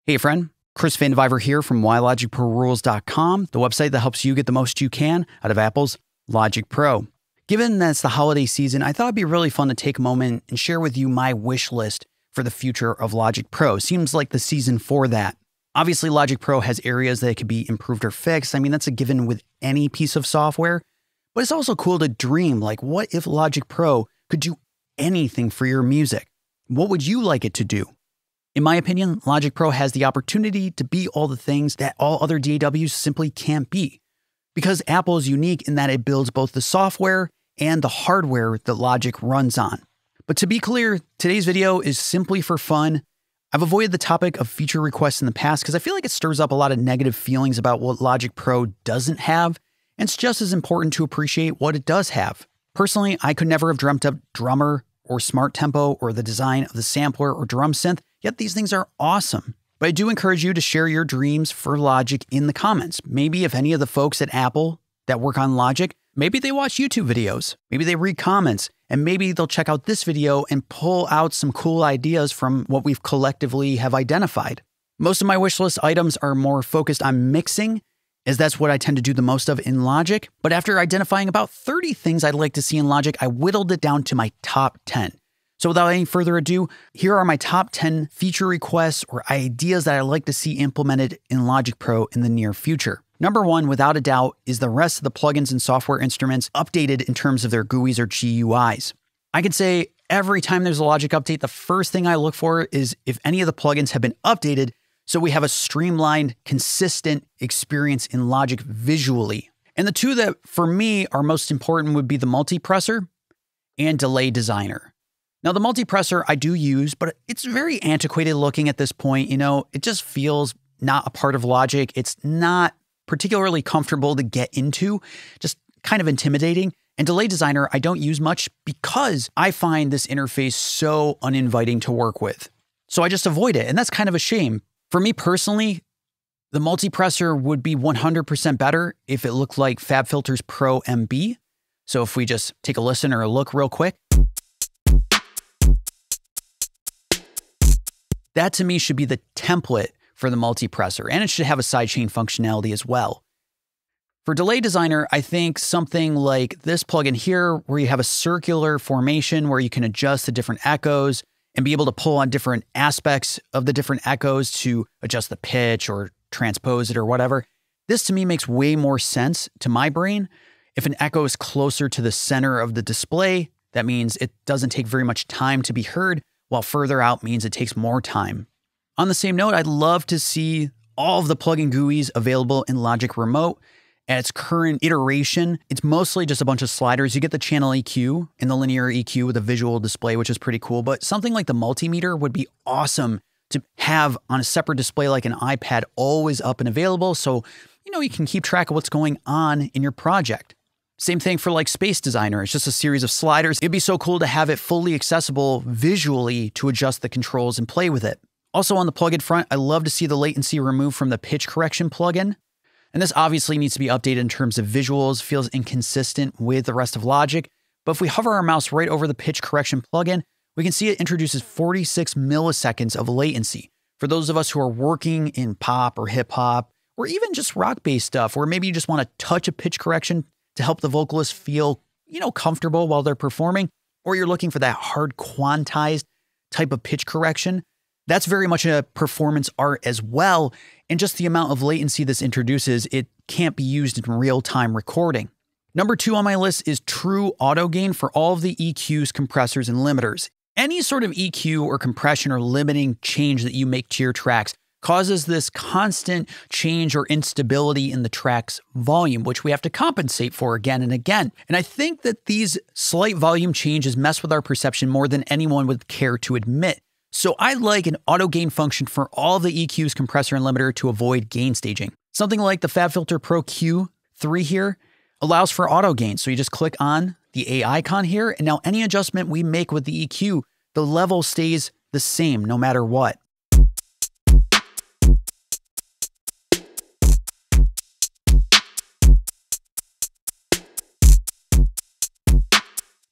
Hey friend, Chris Vandeviver here from WhyLogicProRules.com, the website that helps you get the most you can out of Apple's Logic Pro. Given that it's the holiday season, I thought it'd be really fun to take a moment and share with you my wish list for the future of Logic Pro. Seems like the season for that. Obviously, Logic Pro has areas that could be improved or fixed. I mean, that's a given with any piece of software. But it's also cool to dream, like, what if Logic Pro could do anything for your music? What would you like it to do? In my opinion, Logic Pro has the opportunity to be all the things that all other DAWs simply can't be. Because Apple is unique in that it builds both the software and the hardware that Logic runs on. But to be clear, today's video is simply for fun. I've avoided the topic of feature requests in the past because I feel like it stirs up a lot of negative feelings about what Logic Pro doesn't have, and it's just as important to appreciate what it does have. Personally, I could never have dreamt up Drummer or Smart Tempo or the design of the sampler or drum synth, yet these things are awesome. But I do encourage you to share your dreams for Logic in the comments. Maybe if any of the folks at Apple that work on Logic, maybe they watch YouTube videos, maybe they read comments, and maybe they'll check out this video and pull out some cool ideas from what we've collectively have identified. Most of my wish list items are more focused on mixing, as that's what I tend to do the most of in Logic. But after identifying about 30 things I'd like to see in Logic, I whittled it down to my top 10. So without any further ado, here are my top 10 feature requests or ideas that I'd like to see implemented in Logic Pro in the near future. Number one, without a doubt, is the rest of the plugins and software instruments updated in terms of their GUIs or GUIs. I can say every time there's a Logic update, the first thing I look for is if any of the plugins have been updated so we have a streamlined, consistent experience in Logic visually. And the two that, for me, are most important would be the Multipressor and Delay Designer. Now, the Multipressor I do use, but it's very antiquated looking at this point. You know, it just feels not a part of Logic. It's not particularly comfortable to get into, just kind of intimidating. And Delay Designer I don't use much because I find this interface so uninviting to work with. So I just avoid it, and that's kind of a shame. For me personally, the Multipressor would be 100% better if it looked like FabFilter's Pro MB. So if we just take a listen or a look real quick, that to me should be the template for the Multipressor, and it should have a sidechain functionality as well. For Delay Designer, I think something like this plugin here, where you have a circular formation where you can adjust the different echoes and be able to pull on different aspects of the different echoes to adjust the pitch or transpose it or whatever. This to me makes way more sense to my brain. If an echo is closer to the center of the display, that means it doesn't take very much time to be heard, while further out means it takes more time. On the same note, I'd love to see all of the plugin GUIs available in Logic Remote. At its current iteration, it's mostly just a bunch of sliders. You get the channel EQ and the linear EQ with a visual display, which is pretty cool. But something like the multimeter would be awesome to have on a separate display like an iPad, always up and available. So, you can keep track of what's going on in your project. Same thing for like Space Designer. It's just a series of sliders. It'd be so cool to have it fully accessible visually to adjust the controls and play with it. Also on the plugin front, I love to see the latency removed from the pitch correction plugin. And this obviously needs to be updated in terms of visuals, feels inconsistent with the rest of Logic. But if we hover our mouse right over the pitch correction plugin, we can see it introduces 46 milliseconds of latency. For those of us who are working in pop or hip hop, or even just rock-based stuff, where maybe you just want to touch a pitch correction to help the vocalist feel, comfortable while they're performing, or you're looking for that hard quantized type of pitch correction, that's very much a performance art as well. And just the amount of latency this introduces, it can't be used in real-time recording. Number 2 on my list is true auto gain for all of the EQs, compressors, and limiters. Any sort of EQ or compression or limiting change that you make to your tracks causes this constant change or instability in the track's volume, which we have to compensate for again and again. And I think that these slight volume changes mess with our perception more than anyone would care to admit. So I like an auto gain function for all of the EQs, compressor, and limiter to avoid gain staging. Something like the FabFilter Pro Q3 here allows for auto gain. So you just click on the A icon here, and now any adjustment we make with the EQ, the level stays the same no matter what.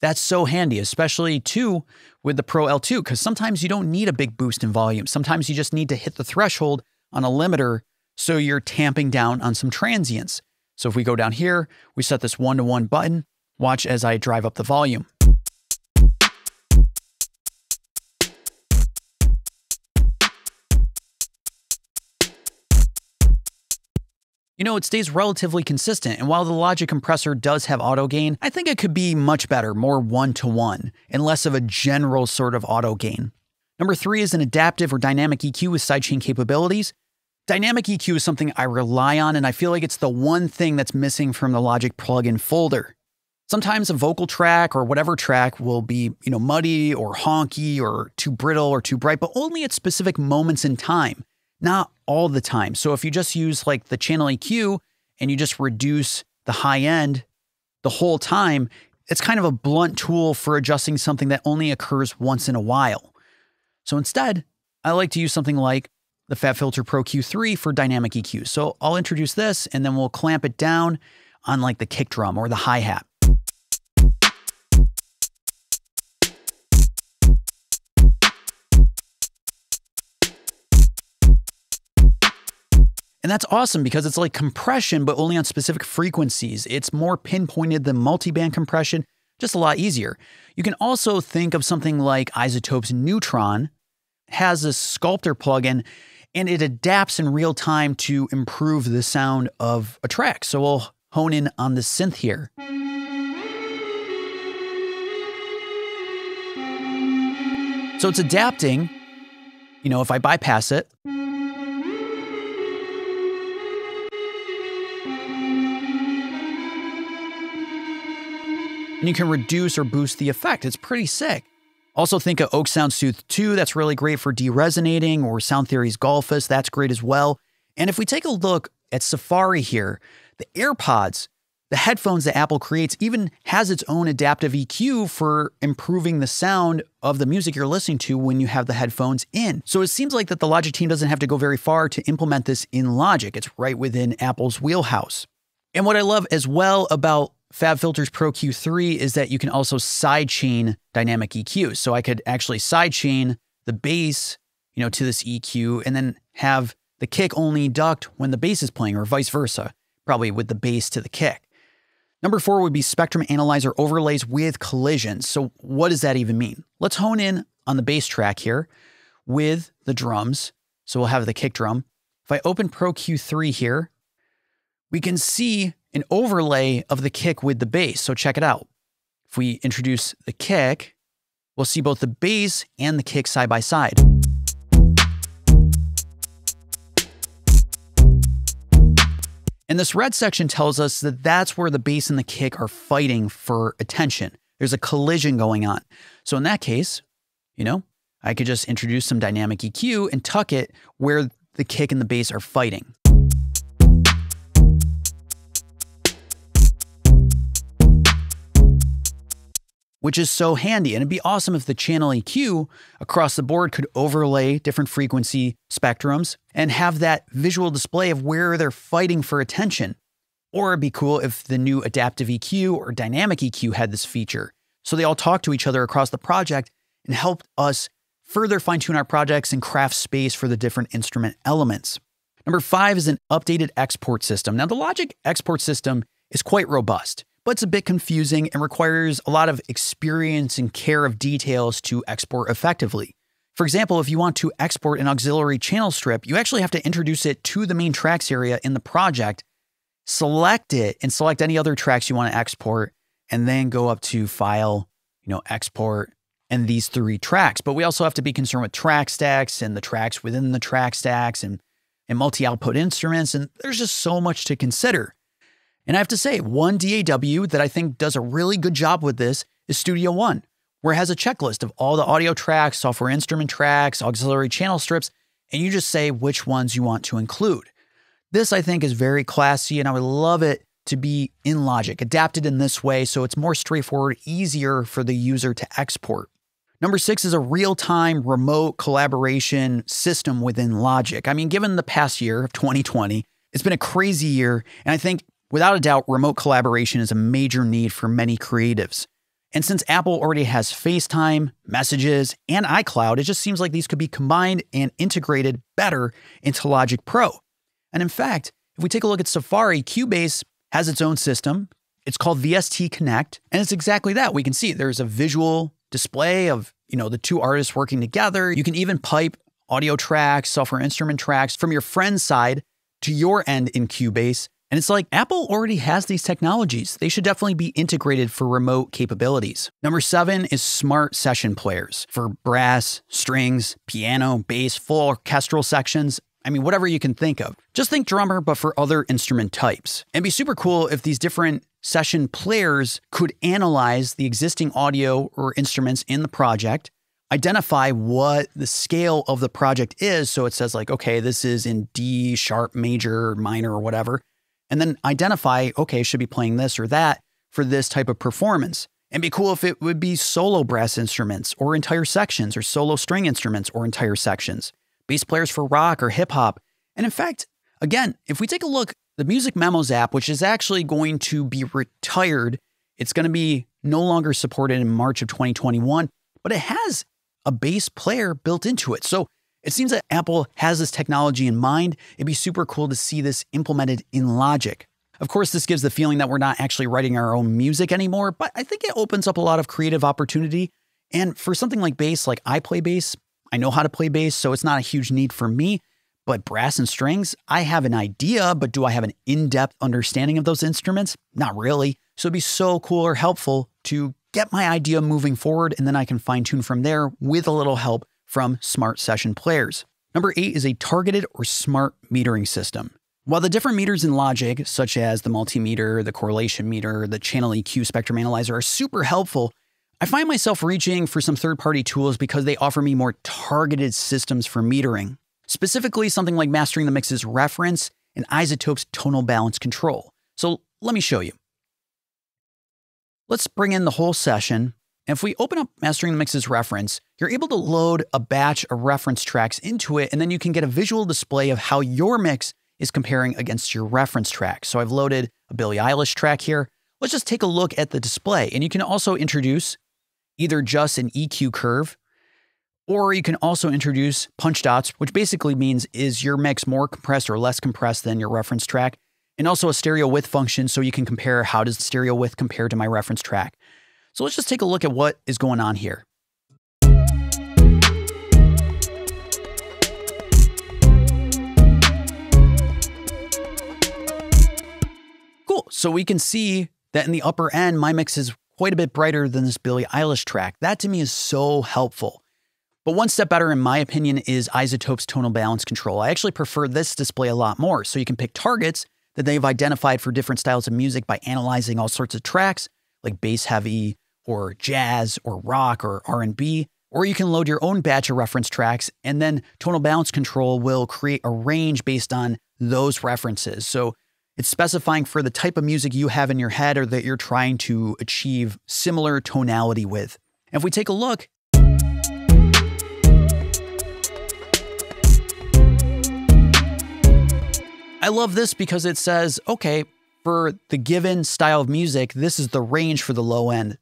That's so handy, especially too with the Pro L2, because sometimes you don't need a big boost in volume. Sometimes you just need to hit the threshold on a limiter so you're tamping down on some transients. So if we go down here, we set this 1-to-1 button. Watch as I drive up the volume. You know, it stays relatively consistent, and while the Logic compressor does have auto gain, I think it could be much better, more 1-to-1, and less of a general sort of auto gain. Number 3 is an adaptive or dynamic EQ with sidechain capabilities. Dynamic EQ is something I rely on, and I feel like it's the one thing that's missing from the Logic plugin folder. Sometimes a vocal track or whatever track will be, muddy or honky or too brittle or too bright, but only at specific moments in time. Not all the time. So if you just use like the channel EQ and you just reduce the high end the whole time, it's kind of a blunt tool for adjusting something that only occurs once in a while. So instead, I like to use something like the FabFilter Pro Q3 for dynamic EQ. So I'll introduce this and then we'll clamp it down on like the kick drum or the hi-hat. And that's awesome because it's like compression, but only on specific frequencies. It's more pinpointed than multiband compression, just a lot easier. You can also think of something like Isotope's Neutron, has a Sculptor plugin, and it adapts in real time to improve the sound of a track. So we'll hone in on the synth here. So it's adapting, if I bypass it, and you can reduce or boost the effect. It's pretty sick. Also think of Oak Sound Sooth 2. That's really great for deresonating, or Sound Theory's Golfus. That's great as well. And if we take a look at Safari here, the AirPods, the headphones that Apple creates, even has its own adaptive EQ for improving the sound of the music you're listening to when you have the headphones in. So it seems like that the Logic team doesn't have to go very far to implement this in Logic. It's right within Apple's wheelhouse. And what I love as well about FabFilter's Pro Q3 is that you can also sidechain dynamic EQ. So I could actually sidechain the bass, to this EQ and then have the kick only duct when the bass is playing, or vice versa, probably with the bass to the kick. Number 4 would be Spectrum Analyzer overlays with collisions. So what does that even mean? Let's hone in on the bass track here with the drums. So we'll have the kick drum. If I open Pro Q3 here, we can see an overlay of the kick with the bass. So check it out. If we introduce the kick, we'll see both the bass and the kick side by side. And this red section tells us that that's where the bass and the kick are fighting for attention. There's a collision going on. So in that case, I could just introduce some dynamic EQ and tuck it where the kick and the bass are fighting. Which is so handy. And it'd be awesome if the channel EQ across the board could overlay different frequency spectrums and have that visual display of where they're fighting for attention. Or it'd be cool if the new adaptive EQ or dynamic EQ had this feature. So they all talk to each other across the project and help us further fine-tune our projects and craft space for the different instrument elements. Number 5 is an updated export system. Now the Logic export system is quite robust, but it's a bit confusing and requires a lot of experience and care of details to export effectively. For example, if you want to export an auxiliary channel strip, you actually have to introduce it to the main tracks area in the project, select it, and select any other tracks you want to export, and then go up to File, Export, and these 3 tracks. But we also have to be concerned with track stacks and the tracks within the track stacks and multi-output instruments, and there's just so much to consider. And I have to say, one DAW that I think does a really good job with this is Studio One, where it has a checklist of all the audio tracks, software instrument tracks, auxiliary channel strips, and you just say which ones you want to include. This, I think, is very classy, and I would love it to be in Logic, adapted in this way so it's more straightforward, easier for the user to export. Number 6 is a real-time remote collaboration system within Logic. I mean, given the past year of 2020, it's been a crazy year, and I think without a doubt, remote collaboration is a major need for many creatives. And since Apple already has FaceTime, Messages, and iCloud, it just seems like these could be combined and integrated better into Logic Pro. And in fact, if we take a look at Safari, Cubase has its own system. It's called VST Connect, and it's exactly that. We can see there's a visual display of, the two artists working together. You can even pipe audio tracks, software instrument tracks from your friend's side to your end in Cubase. And it's like Apple already has these technologies. They should definitely be integrated for remote capabilities. Number 7 is smart session players for brass, strings, piano, bass, full orchestral sections. I mean, whatever you can think of. Just think drummer, but for other instrument types. And it'd be super cool if these different session players could analyze the existing audio or instruments in the project, identify what the scale of the project is. So it says like, okay, this is in D sharp major, minor, or whatever. And then identify, okay, should be playing this or that for this type of performance. And be cool if it would be solo brass instruments or entire sections, or solo string instruments or entire sections, bass players for rock or hip hop. And in fact, again, if we take a look, the Music Memos app, which is actually going to be retired, it's going to be no longer supported in March of 2021, but it has a bass player built into it. So it seems that Apple has this technology in mind. It'd be super cool to see this implemented in Logic. Of course, this gives the feeling that we're not actually writing our own music anymore, but I think it opens up a lot of creative opportunity. And for something like bass, like I play bass, I know how to play bass, so it's not a huge need for me. But brass and strings, I have an idea, but do I have an in-depth understanding of those instruments? Not really. So it'd be so cool or helpful to get my idea moving forward, and then I can fine-tune from there with a little help from smart session players. Number 8 is a targeted or smart metering system. While the different meters in Logic, such as the multimeter, the correlation meter, the channel EQ spectrum analyzer, are super helpful, I find myself reaching for some third-party tools because they offer me more targeted systems for metering. Specifically, something like Mastering the Mix's reference and iZotope's tonal balance control. So let me show you. Let's bring in the whole session. And if we open up Mastering the Mix's reference, you're able to load a batch of reference tracks into it, and then you can get a visual display of how your mix is comparing against your reference track. So I've loaded a Billie Eilish track here. Let's just take a look at the display. And you can also introduce either just an EQ curve, or you can also introduce punch dots, which basically means is your mix more compressed or less compressed than your reference track, and also a stereo width function so you can compare how does the stereo width compare to my reference track. So let's just take a look at what is going on here. Cool. So we can see that in the upper end, my mix is quite a bit brighter than this Billie Eilish track. That to me is so helpful. But one step better, in my opinion, is iZotope's tonal balance control. I actually prefer this display a lot more. So you can pick targets that they've identified for different styles of music by analyzing all sorts of tracks, like bass heavy, or jazz, or rock, or R&B. Or you can load your own batch of reference tracks, and then tonal balance control will create a range based on those references. So it's specifying for the type of music you have in your head or that you're trying to achieve similar tonality with. And if we take a look, I love this because it says, okay, for the given style of music, this is the range for the low end,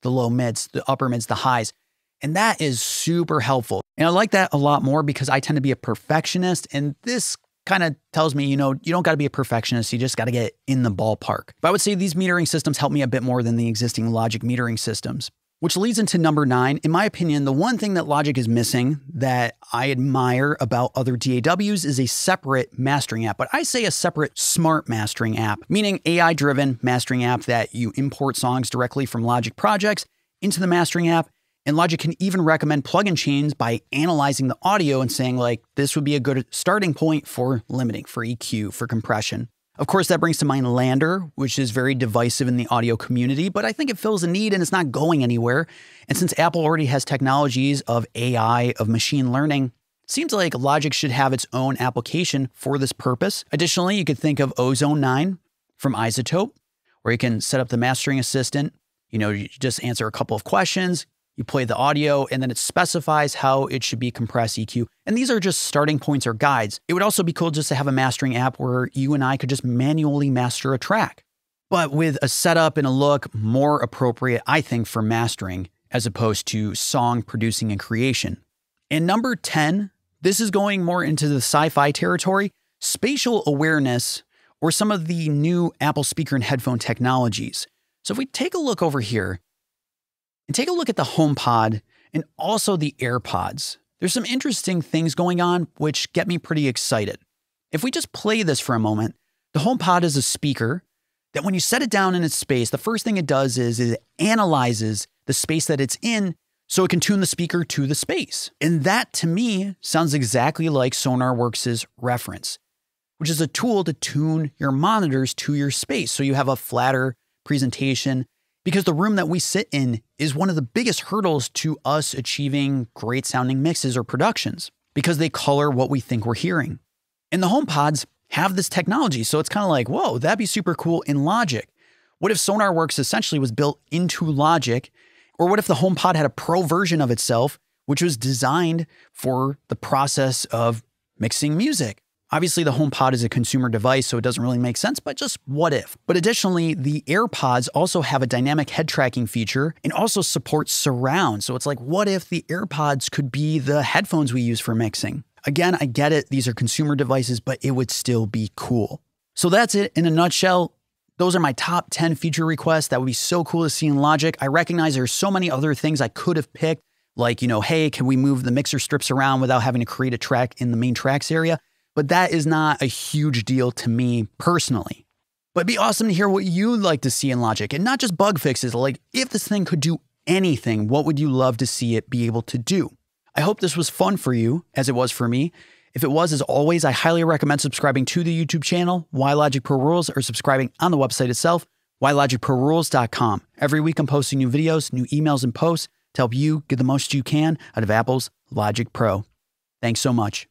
the low mids, the upper mids, the highs. And that is super helpful. And I like that a lot more because I tend to be a perfectionist. And this kind of tells me, you don't got to be a perfectionist. You just got to get in the ballpark. But I would say these metering systems help me a bit more than the existing Logic metering systems. Which leads into number 9. In my opinion, the one thing that Logic is missing that I admire about other DAWs is a separate mastering app. But I say a separate smart mastering app, meaning AI-driven mastering app that you import songs directly from Logic projects into the mastering app. And Logic can even recommend plugin chains by analyzing the audio and saying, like, this would be a good starting point for limiting, for EQ, for compression. Of course, that brings to mind Lander, which is very divisive in the audio community, but I think it fills a need and it's not going anywhere. And since Apple already has technologies of AI, of machine learning, it seems like Logic should have its own application for this purpose. Additionally, you could think of Ozone 9 from iZotope, where you can set up the mastering assistant. You just answer a couple of questions, you play the audio, and then it specifies how it should be compressed EQ. And these are just starting points or guides. It would also be cool just to have a mastering app where you and I could just manually master a track. but with a setup and a look more appropriate, I think, for mastering as opposed to song producing and creation. And number 10, this is going more into the sci-fi territory, spatial awareness, or some of the new Apple speaker and headphone technologies. So if we take a look over here and take a look at the HomePod and also the AirPods, there's some interesting things going on which get me pretty excited. If we just play this for a moment, the HomePod is a speaker that when you set it down in its space, the first thing it does is it analyzes the space that it's in so it can tune the speaker to the space. And that, to me, sounds exactly like SonarWorks' reference, which is a tool to tune your monitors to your space so you have a flatter presentation, because the room that we sit in is one of the biggest hurdles to us achieving great sounding mixes or productions, because they color what we think we're hearing. And the HomePods have this technology, so it's kind of like, whoa, that'd be super cool in Logic. What if SonarWorks essentially was built into Logic? Or what if the HomePod had a pro version of itself, which was designed for the process of mixing music? Obviously, the HomePod is a consumer device, so it doesn't really make sense, but just what if? But additionally, the AirPods also have a dynamic head tracking feature and also support surround. So it's like, what if the AirPods could be the headphones we use for mixing? Again, I get it. These are consumer devices, but it would still be cool. So that's it in a nutshell. Those are my top 10 feature requests that would be so cool to see in Logic. I recognize there's so many other things I could have picked, like, hey, can we move the mixer strips around without having to create a track in the main tracks area? But that is not a huge deal to me personally. But it'd be awesome to hear what you'd like to see in Logic, and not just bug fixes. Like, if this thing could do anything, what would you love to see it be able to do? I hope this was fun for you, as it was for me. If it was, as always, I highly recommend subscribing to the YouTube channel, Why Logic Pro Rules, or subscribing on the website itself, whylogicprorules.com. Every week I'm posting new videos, new emails, and posts to help you get the most you can out of Apple's Logic Pro. Thanks so much.